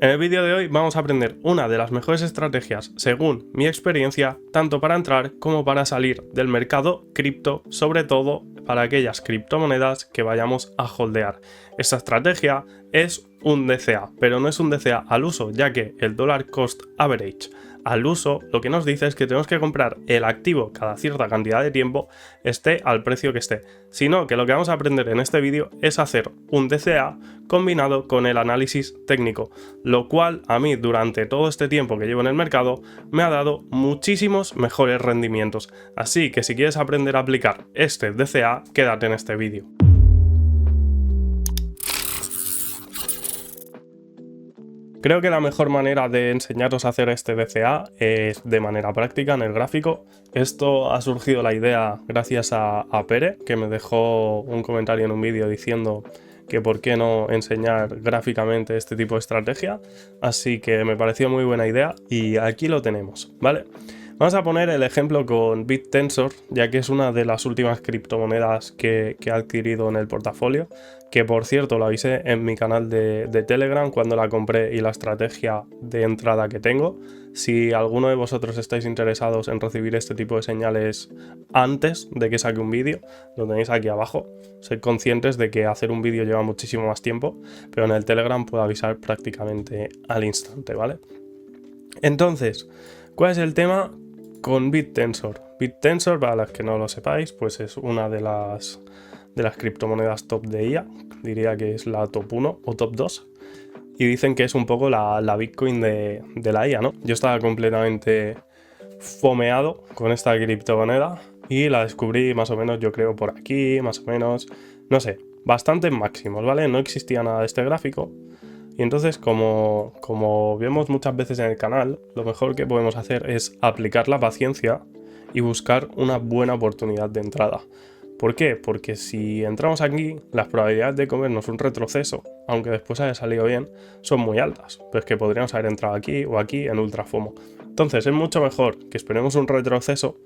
En el vídeo de hoy vamos a aprender una de las mejores estrategias según mi experiencia, tanto para entrar como para salir del mercado cripto, sobre todo para aquellas criptomonedas que vayamos a holdear. Esta estrategia es un DCA, pero no es un DCA al uso, ya que el Dollar Cost Average al uso lo que nos dice es que tenemos que comprar el activo cada cierta cantidad de tiempo, esté al precio que esté, sino que lo que vamos a aprender en este vídeo es hacer un DCA combinado con el análisis técnico, lo cual a mí durante todo este tiempo que llevo en el mercado me ha dado muchísimos mejores rendimientos, así que si quieres aprender a aplicar este DCA, quédate en este vídeo. Creo que la mejor manera de enseñaros a hacer este DCA es de manera práctica en el gráfico. Esto ha surgido la idea gracias a Pere, que me dejó un comentario en un vídeo diciendo que por qué no enseñar gráficamente este tipo de estrategia. Así que me pareció muy buena idea y aquí lo tenemos, ¿vale? Vamos a poner el ejemplo con BitTensor, ya que es una de las últimas criptomonedas que he adquirido en el portafolio, que por cierto lo avisé en mi canal de Telegram cuando la compré y la estrategia de entrada que tengo. Si alguno de vosotros estáis interesados en recibir este tipo de señales antes de que saque un vídeo, lo tenéis aquí abajo. Sed conscientes de que hacer un vídeo lleva muchísimo más tiempo, pero en el Telegram puedo avisar prácticamente al instante, ¿vale? Entonces, ¿cuál es el tema con BitTensor? BitTensor, para los que no lo sepáis, pues es una de las criptomonedas top de IA, diría que es la top 1 o top 2, y dicen que es un poco la Bitcoin de la IA, ¿no? Yo estaba completamente fomeado con esta criptomoneda y la descubrí más o menos, yo creo, por aquí, más o menos, no sé, bastantes máximos, ¿vale? No existía nada de este gráfico. Y entonces, como vemos muchas veces en el canal, lo mejor que podemos hacer es aplicar la paciencia y buscar una buena oportunidad de entrada. ¿Por qué? Porque si entramos aquí, las probabilidades de comernos un retroceso, aunque después haya salido bien, son muy altas. Pues que podríamos haber entrado aquí o aquí en ultra FOMO. Entonces es mucho mejor que esperemos un retroceso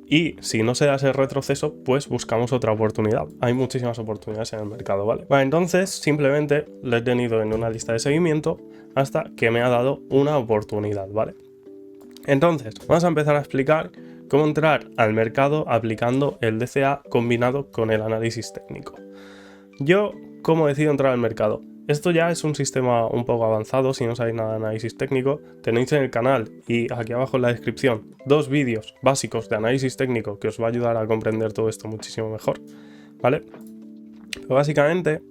y si no se da ese retroceso, pues buscamos otra oportunidad. Hay muchísimas oportunidades en el mercado, ¿vale? Bueno, entonces simplemente lo he tenido en una lista de seguimiento hasta que me ha dado una oportunidad, ¿vale? Entonces, vamos a empezar a explicar cómo entrar al mercado aplicando el DCA combinado con el análisis técnico. Yo, ¿cómo decido entrar al mercado? Esto ya es un sistema un poco avanzado. Si no sabéis nada de análisis técnico, tenéis en el canal y aquí abajo en la descripción 2 vídeos básicos de análisis técnico que os va a ayudar a comprender todo esto muchísimo mejor, ¿vale? Pero básicamente,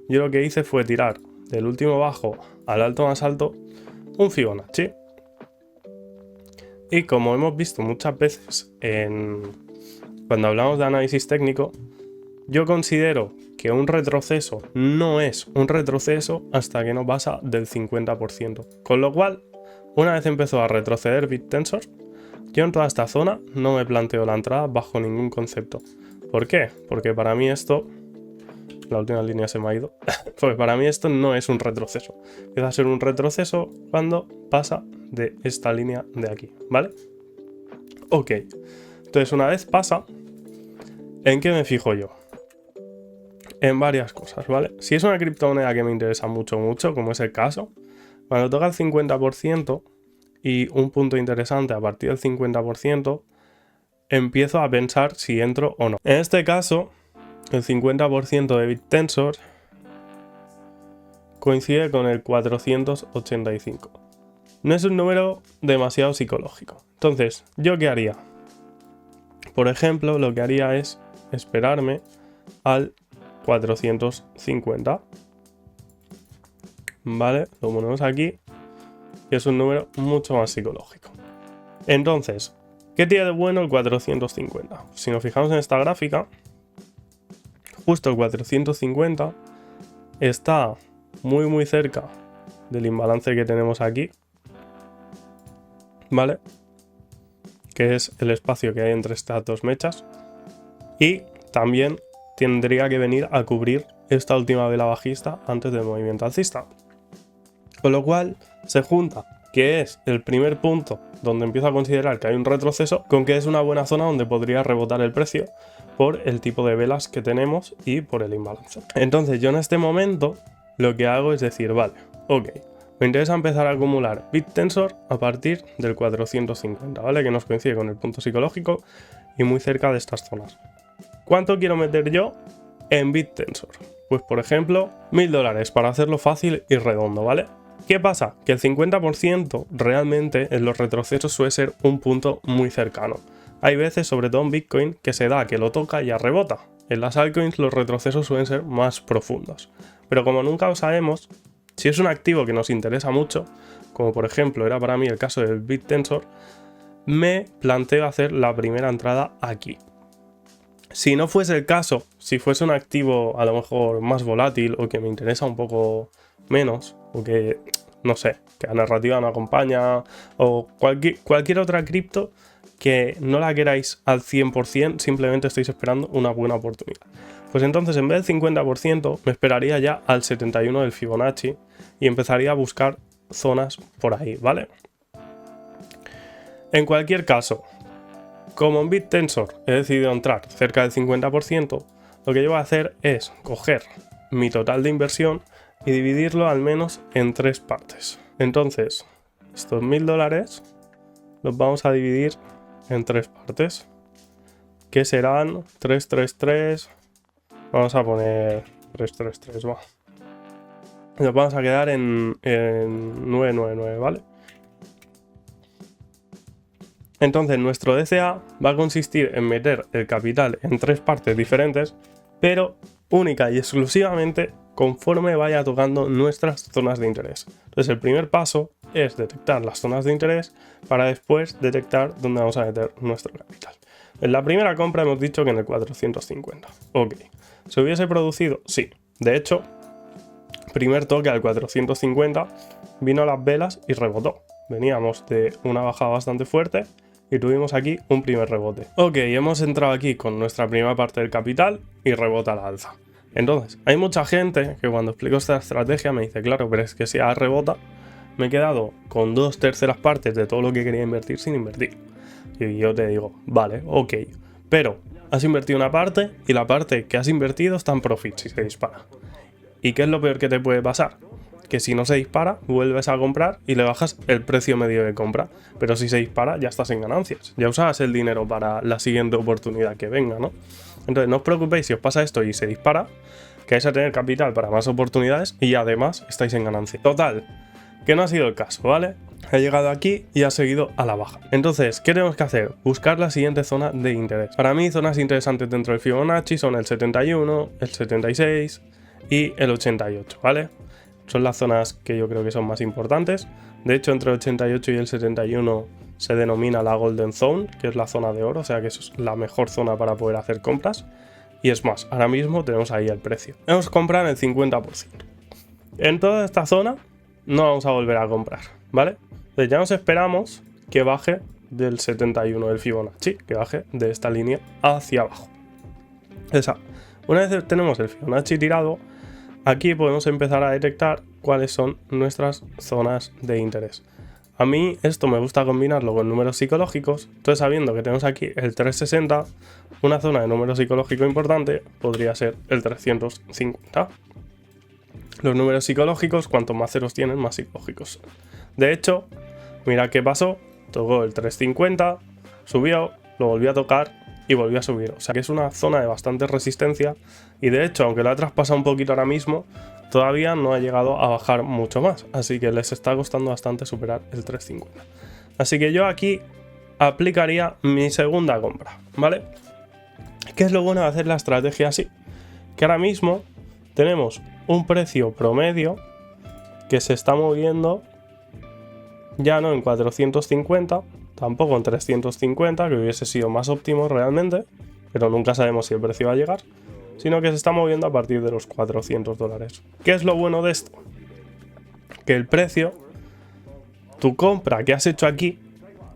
yo lo que hice fue tirar del último bajo al alto más alto un Fibonacci. Y como hemos visto muchas veces cuando hablamos de análisis técnico, yo considero que un retroceso no es un retroceso hasta que no pasa del 50%. Con lo cual, una vez empezó a retroceder BitTensor, yo en toda esta zona no me planteo la entrada bajo ningún concepto. ¿Por qué? Porque para mí esto... La última línea se me ha ido. Porque para mí esto no es un retroceso. Empieza a ser un retroceso cuando pasa de esta línea de aquí, ¿vale? Ok. Entonces, una vez pasa, ¿en qué me fijo yo? En varias cosas, ¿vale? Si es una criptomoneda que me interesa mucho, como es el caso, cuando toca el 50% y un punto interesante a partir del 50%, empiezo a pensar si entro o no. En este caso, el 50% de BitTensor coincide con el 485. No es un número demasiado psicológico. Entonces, ¿yo qué haría? Por ejemplo, lo que haría es esperarme al 450. ¿Vale? Lo ponemos aquí. Y es un número mucho más psicológico. Entonces, ¿qué tiene de bueno el 450? Si nos fijamos en esta gráfica, justo el 450 está muy cerca del imbalance que tenemos aquí, ¿vale? Que es el espacio que hay entre estas dos mechas. Y también tendría que venir a cubrir esta última vela bajista antes del movimiento alcista. Con lo cual se junta que es el primer punto donde empiezo a considerar que hay un retroceso, con que es una buena zona donde podría rebotar el precio por el tipo de velas que tenemos y por el imbalance. Entonces yo en este momento lo que hago es decir, vale, ok, Me interesa empezar a acumular BitTensor a partir del 450, ¿vale? Que nos coincide con el punto psicológico y muy cerca de estas zonas. ¿Cuánto quiero meter yo en BitTensor? Pues por ejemplo, $1000 para hacerlo fácil y redondo, ¿vale? ¿Qué pasa? Que el 50% realmente en los retrocesos suele ser un punto muy cercano. Hay veces, sobre todo en Bitcoin, que se da que lo toca y ya rebota. En las altcoins los retrocesos suelen ser más profundos. Pero como nunca lo sabemos, si es un activo que nos interesa mucho, como por ejemplo era para mí el caso del BitTensor, me planteo hacer la primera entrada aquí. Si no fuese el caso, si fuese un activo a lo mejor más volátil o que me interesa un poco menos, o que, no sé, que la narrativa no acompaña, o cualquier otra cripto que no la queráis al 100%, simplemente estáis esperando una buena oportunidad. Pues entonces en vez del 50% me esperaría ya al 71 del Fibonacci y empezaría a buscar zonas por ahí, ¿vale? En cualquier caso, como en BitTensor he decidido entrar cerca del 50%, lo que yo voy a hacer es coger mi total de inversión y dividirlo al menos en 3 partes. Entonces, estos $1000 los vamos a dividir en 3 partes, que serán 333, vamos a poner 333, va. Nos vamos a quedar en 999, ¿vale? Entonces nuestro DCA va a consistir en meter el capital en 3 partes diferentes, pero única y exclusivamente conforme vaya tocando nuestras zonas de interés. Entonces el primer paso es detectar las zonas de interés para después detectar dónde vamos a meter nuestro capital. En la primera compra hemos dicho que en el 450. Ok. ¿Se hubiese producido? Sí. De hecho, primer toque al 450, vino a las velas y rebotó. Veníamos de una bajada bastante fuerte y tuvimos aquí un primer rebote. Ok, hemos entrado aquí con nuestra primera parte del capital y rebota a la alza. Entonces, hay mucha gente que cuando explico esta estrategia me dice, claro, pero es que si ahora rebota, me he quedado con 2/3 partes de todo lo que quería invertir sin invertir. Y yo te digo, vale, ok, pero has invertido una parte y la parte que has invertido está en profit si se dispara. ¿Y qué es lo peor que te puede pasar? Que si no se dispara, vuelves a comprar y le bajas el precio medio de compra. Pero si se dispara, ya estás en ganancias. Ya usas el dinero para la siguiente oportunidad que venga, ¿no? Entonces no os preocupéis si os pasa esto y se dispara, que vais a tener capital para más oportunidades y además estáis en ganancia. Total, que no ha sido el caso, ¿vale? Ha llegado aquí y ha seguido a la baja. Entonces, ¿qué tenemos que hacer? Buscar la siguiente zona de interés. Para mí, zonas interesantes dentro del Fibonacci son el 71, el 76 y el 88, ¿vale? Son las zonas que yo creo que son más importantes. De hecho, entre el 88 y el 71 se denomina la Golden Zone, que es la zona de oro, o sea que es la mejor zona para poder hacer compras. Y es más, ahora mismo tenemos ahí el precio. Vamos a comprar el 50%. En toda esta zona no vamos a volver a comprar, ¿vale? Entonces ya nos esperamos que baje del 71 del Fibonacci, que baje de esta línea hacia abajo. Una vez tenemos el Fibonacci tirado, aquí podemos empezar a detectar cuáles son nuestras zonas de interés. A mí esto me gusta combinarlo con números psicológicos, entonces sabiendo que tenemos aquí el 360, una zona de número psicológico importante podría ser el 350. Los números psicológicos, cuanto más ceros tienen, más psicológicos. De hecho, mira qué pasó, tocó el 350, subió, lo volvió a tocar y volvió a subir. O sea que es una zona de bastante resistencia y de hecho, aunque lo ha traspasado un poquito ahora mismo, todavía no ha llegado a bajar mucho más. Así que les está costando bastante superar el 350. Así que yo aquí aplicaría mi segunda compra, ¿vale? ¿Qué es lo bueno de hacer la estrategia así? Que ahora mismo tenemos un precio promedio que se está moviendo ya no en 450, tampoco en 350, que hubiese sido más óptimo realmente, pero nunca sabemos si el precio va a llegar, sino que se está moviendo a partir de los $400. ¿Qué es lo bueno de esto? Que el precio, tu compra que has hecho aquí,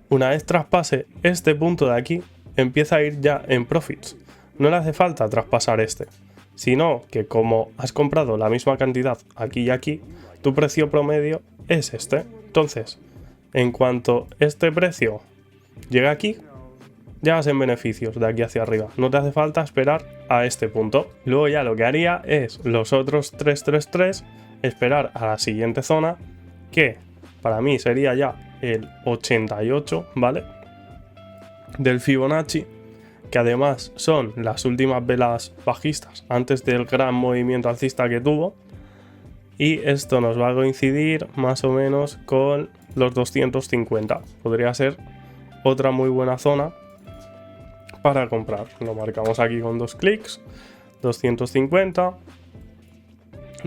una vez traspase este punto de aquí, empieza a ir ya en profits. No le hace falta traspasar este, sino que como has comprado la misma cantidad aquí y aquí, tu precio promedio es este. Entonces, en cuanto este precio llega aquí, ya vas en beneficios de aquí hacia arriba. No te hace falta esperar a este punto. Luego ya lo que haría es los otros 333, esperar a la siguiente zona que para mí sería ya el 88, ¿vale? Del Fibonacci, que además son las últimas velas bajistas antes del gran movimiento alcista que tuvo. Y esto nos va a coincidir más o menos con los 250. Podría ser otra muy buena zona para comprar. Lo marcamos aquí con 2 clics, 250.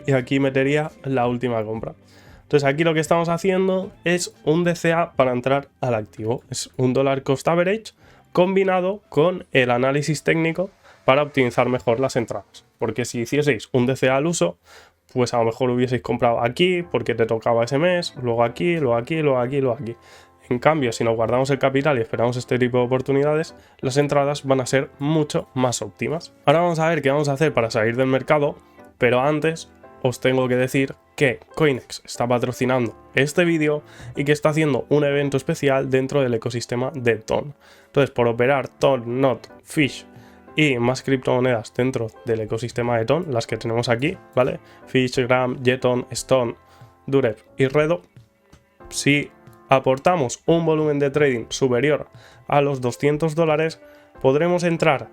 Y aquí metería la última compra. Entonces aquí lo que estamos haciendo es un DCA para entrar al activo. Es un dollar cost average combinado con el análisis técnico para optimizar mejor las entradas. Porque si hicieseis un DCA al uso, pues a lo mejor hubieseis comprado aquí porque te tocaba ese mes, luego aquí, luego aquí, luego aquí, luego aquí. En cambio, si nos guardamos el capital y esperamos este tipo de oportunidades, las entradas van a ser mucho más óptimas. Ahora vamos a ver qué vamos a hacer para salir del mercado, pero antes os tengo que decir que Coinex está patrocinando este vídeo y que está haciendo un evento especial dentro del ecosistema de TON. Entonces, por operar TON, NOT, Fish y más criptomonedas dentro del ecosistema de TON, las que tenemos aquí, ¿vale? Fish, Gram, Jeton, Stone, Durep y Redo, si aportamos un volumen de trading superior a los $200, podremos entrar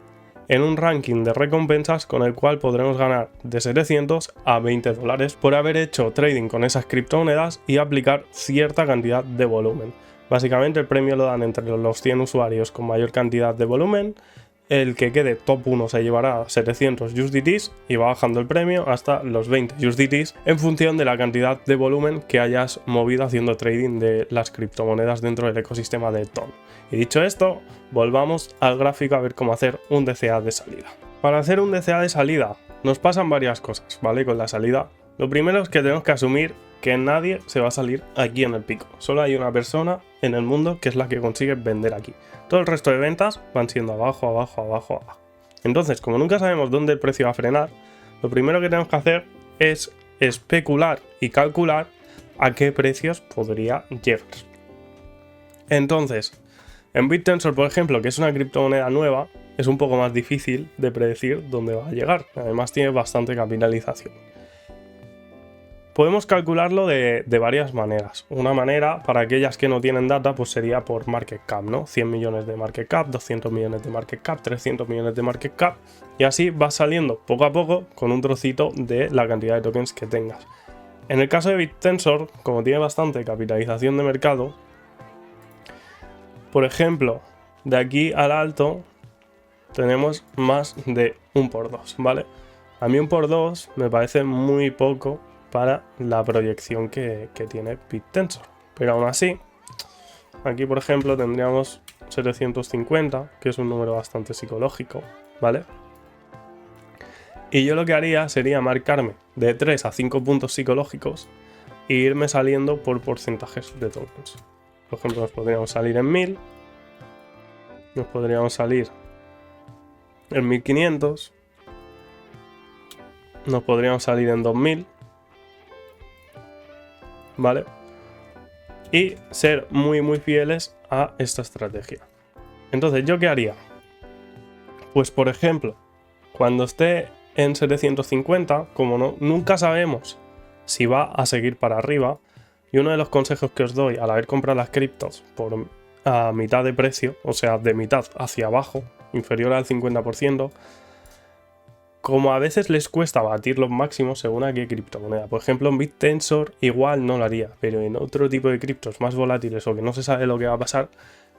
en un ranking de recompensas con el cual podremos ganar de 700 a $20 por haber hecho trading con esas criptomonedas y aplicar cierta cantidad de volumen. Básicamente el premio lo dan entre los 100 usuarios con mayor cantidad de volumen. El que quede top 1 se llevará 700 USDTs y va bajando el premio hasta los 20 USDTs en función de la cantidad de volumen que hayas movido haciendo trading de las criptomonedas dentro del ecosistema de TON. Y dicho esto, volvamos al gráfico a ver cómo hacer un DCA de salida. Para hacer un DCA de salida nos pasan varias cosas, ¿vale? Con la salida. Lo primero es que tenemos que asumir que nadie se va a salir aquí en el pico. Solo hay una persona en el mundo que es la que consigue vender aquí. Todo el resto de ventas van siendo abajo, abajo, abajo, abajo. Entonces, como nunca sabemos dónde el precio va a frenar, lo primero que tenemos que hacer es especular y calcular a qué precios podría llegar. Entonces, en BitTensor, por ejemplo, que es una criptomoneda nueva, es un poco más difícil de predecir dónde va a llegar. Además, tiene bastante capitalización. Podemos calcularlo de varias maneras. Una manera, para aquellas que no tienen data, pues sería por market cap, ¿no? 100 millones de market cap, 200 millones de market cap, 300 millones de market cap. Y así vas saliendo poco a poco con un trocito de la cantidad de tokens que tengas. En el caso de BitTensor, como tiene bastante capitalización de mercado, por ejemplo, de aquí al alto tenemos más de 1×2, ¿vale? A mí 1×2 me parece muy poco para la proyección que tiene BitTensor. Pero aún así, aquí por ejemplo tendríamos 750, que es un número bastante psicológico, ¿vale? Y yo lo que haría sería marcarme de 3 a 5 puntos psicológicos e irme saliendo por porcentajes de tokens. Por ejemplo, nos podríamos salir en 1000, nos podríamos salir en 1500, nos podríamos salir en 2000, ¿vale? Y ser muy muy fieles a esta estrategia. Entonces, ¿yo qué haría? Pues por ejemplo, cuando esté en 750, como nunca sabemos si va a seguir para arriba, y uno de los consejos que os doy al haber comprado las criptos a mitad de precio, o sea, de mitad hacia abajo, inferior al 50%, como a veces les cuesta batir los máximos según a qué criptomoneda. Por ejemplo, en BitTensor igual no lo haría, pero en otro tipo de criptos más volátiles o que no se sabe lo que va a pasar,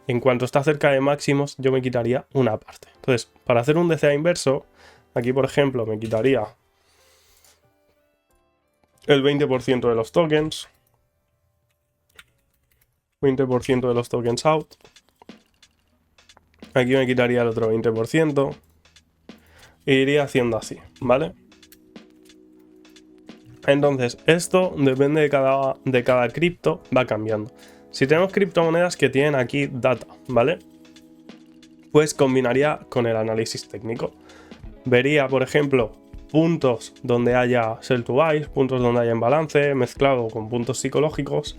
en cuanto está cerca de máximos, yo me quitaría una parte. Entonces, para hacer un DCA inverso, aquí por ejemplo me quitaría el 20% de los tokens, 20% de los tokens out, aquí me quitaría el otro 20%, e iría haciendo así, ¿vale? Entonces, esto depende de cada cripto, va cambiando. Si tenemos criptomonedas que tienen aquí data, ¿vale? Pues combinaría con el análisis técnico. Vería, por ejemplo, puntos donde haya sell to buy, puntos donde haya imbalance, mezclado con puntos psicológicos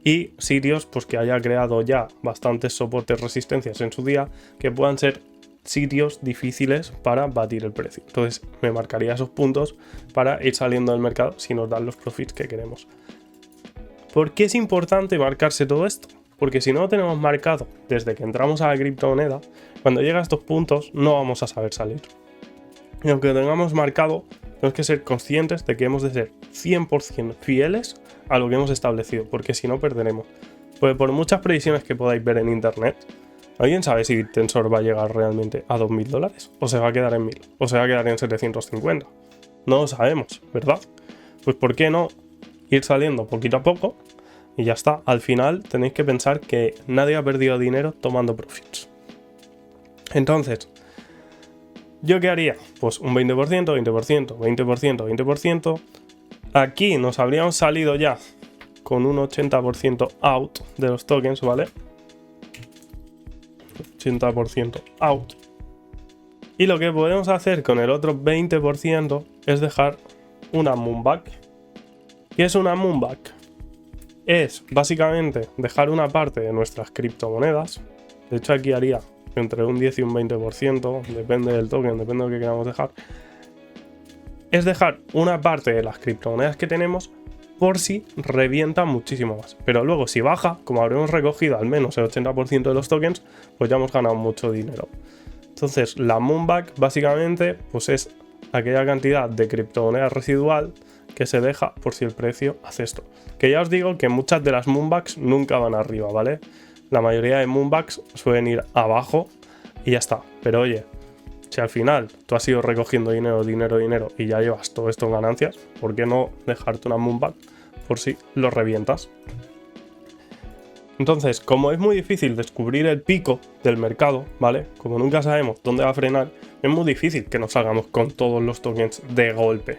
y sitios pues, que haya creado ya bastantes soportes, resistencias en su día, que puedan ser sitios difíciles para batir el precio. Entonces me marcaría esos puntos para ir saliendo del mercado si nos dan los profits que queremos. ¿Por qué es importante marcarse todo esto? Porque si no lo tenemos marcado desde que entramos a la criptomoneda, cuando llega a estos puntos no vamos a saber salir. Y aunque lo tengamos marcado, tenemos que ser conscientes de que hemos de ser 100% fieles a lo que hemos establecido, porque si no perderemos. Pues por muchas previsiones que podáis ver en internet, ¿alguien sabe si Tensor va a llegar realmente a $2.000? ¿O se va a quedar en 1.000? ¿O se va a quedar en 750? No lo sabemos, ¿verdad? Pues ¿por qué no ir saliendo poquito a poco? Y ya está. Al final tenéis que pensar que nadie ha perdido dinero tomando profits. Entonces, ¿yo qué haría? Pues un 20%, 20%, 20%, 20%. Aquí nos habríamos salido ya con un 80% out de los tokens, ¿vale? 80% out. Y lo que podemos hacer con el otro 20% es dejar una moonback. ¿Qué es una moonback? Es básicamente dejar una parte de nuestras criptomonedas. De hecho, aquí haría entre un 10 y un 20%, depende del token, depende de lo que queramos dejar. Es dejar una parte de las criptomonedas que tenemos por si revienta muchísimo más. Pero luego si baja, como habremos recogido al menos el 80% de los tokens, pues ya hemos ganado mucho dinero. Entonces la moonback básicamente pues es aquella cantidad de criptomoneda residual que se deja por si el precio hace esto. Que ya os digo que muchas de las moonbacks nunca van arriba, ¿vale? La mayoría de moonbacks suelen ir abajo y ya está. Pero oye, si al final tú has ido recogiendo dinero y ya llevas todo esto en ganancias, ¿por qué no dejarte una moonback por si lo revientas? Entonces, como es muy difícil descubrir el pico del mercado, ¿vale? Como nunca sabemos dónde va a frenar, es muy difícil que nos salgamos con todos los tokens de golpe.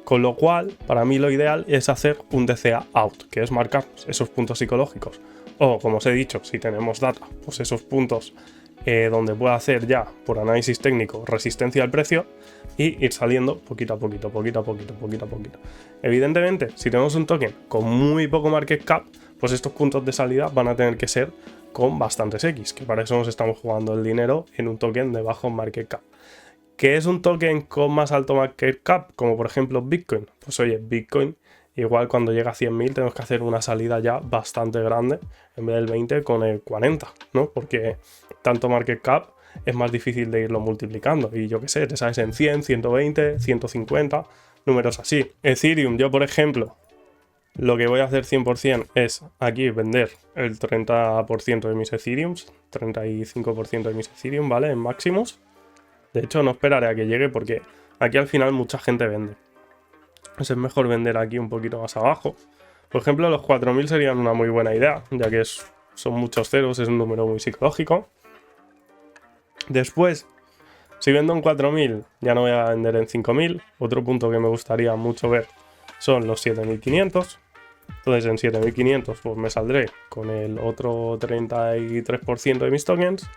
Con lo cual, para mí lo ideal es hacer un DCA out, que es marcar esos puntos psicológicos. O, como os he dicho, si tenemos data, pues esos puntos donde pueda hacer ya, por análisis técnico, resistencia al precio y ir saliendo poquito a poquito. Evidentemente, si tenemos un token con muy poco market cap, pues estos puntos de salida van a tener que ser con bastantes X, que para eso nos estamos jugando el dinero en un token de bajo market cap. ¿Qué es un token con más alto market cap? Como por ejemplo Bitcoin. Pues oye, Bitcoin, igual cuando llega a 100.000 tenemos que hacer una salida ya bastante grande, en vez del 20 con el 40, ¿no? Porque tanto market cap es más difícil de irlo multiplicando. Y yo qué sé, te sabes en 100, 120, 150, números así. Ethereum, yo por ejemplo, lo que voy a hacer 100% es aquí vender el 30% de mis Ethereums, 35% de mis Ethereum, ¿vale? En máximos. De hecho, no esperaré a que llegue porque aquí al final mucha gente vende. Entonces es mejor vender aquí un poquito más abajo. Por ejemplo, los 4.000 serían una muy buena idea, ya que son muchos ceros, es un número muy psicológico. Después, si vendo en 4.000, ya no voy a vender en 5.000. Otro punto que me gustaría mucho ver son los 7.500. Entonces en 7.500 pues me saldré con el otro 33% de mis tokens.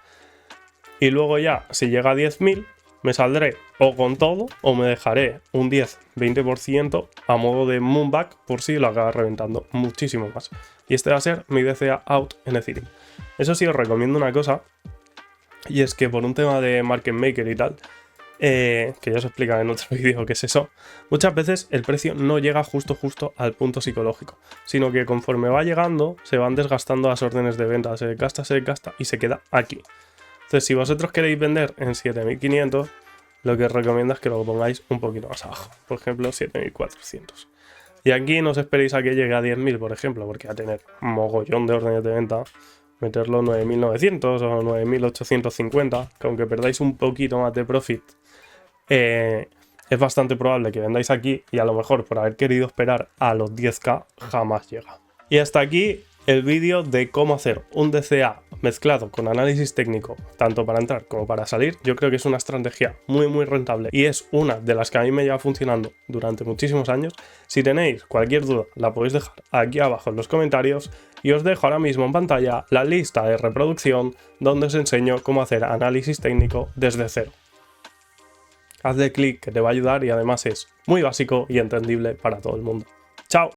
Y luego ya, si llega a 10.000, me saldré o con todo o me dejaré un 10-20% a modo de moonback por si lo acaba reventando muchísimo más. Y este va a ser mi DCA out en Ethereum. Eso sí, os recomiendo una cosa, y es que por un tema de market maker y tal, que ya os explicaré en otro vídeo qué es eso, muchas veces el precio no llega justo al punto psicológico, sino que conforme va llegando se van desgastando las órdenes de venta, se desgasta y se queda aquí. Entonces, si vosotros queréis vender en 7.500, lo que os recomiendo es que lo pongáis un poquito más abajo. Por ejemplo, 7.400. Y aquí no os esperéis a que llegue a 10.000, por ejemplo, porque va a tener un mogollón de órdenes de venta. Meterlo 9.900 o 9.850, que aunque perdáis un poquito más de profit, es bastante probable que vendáis aquí y a lo mejor por haber querido esperar a los 10k jamás llega. Y hasta aquí el vídeo de cómo hacer un DCA mezclado con análisis técnico, tanto para entrar como para salir. Yo creo que es una estrategia muy rentable y es una de las que a mí me lleva funcionando durante muchísimos años. Si tenéis cualquier duda, la podéis dejar aquí abajo en los comentarios y os dejo ahora mismo en pantalla la lista de reproducción donde os enseño cómo hacer análisis técnico desde cero. Hazle clic que te va a ayudar y además es muy básico y entendible para todo el mundo. ¡Chao!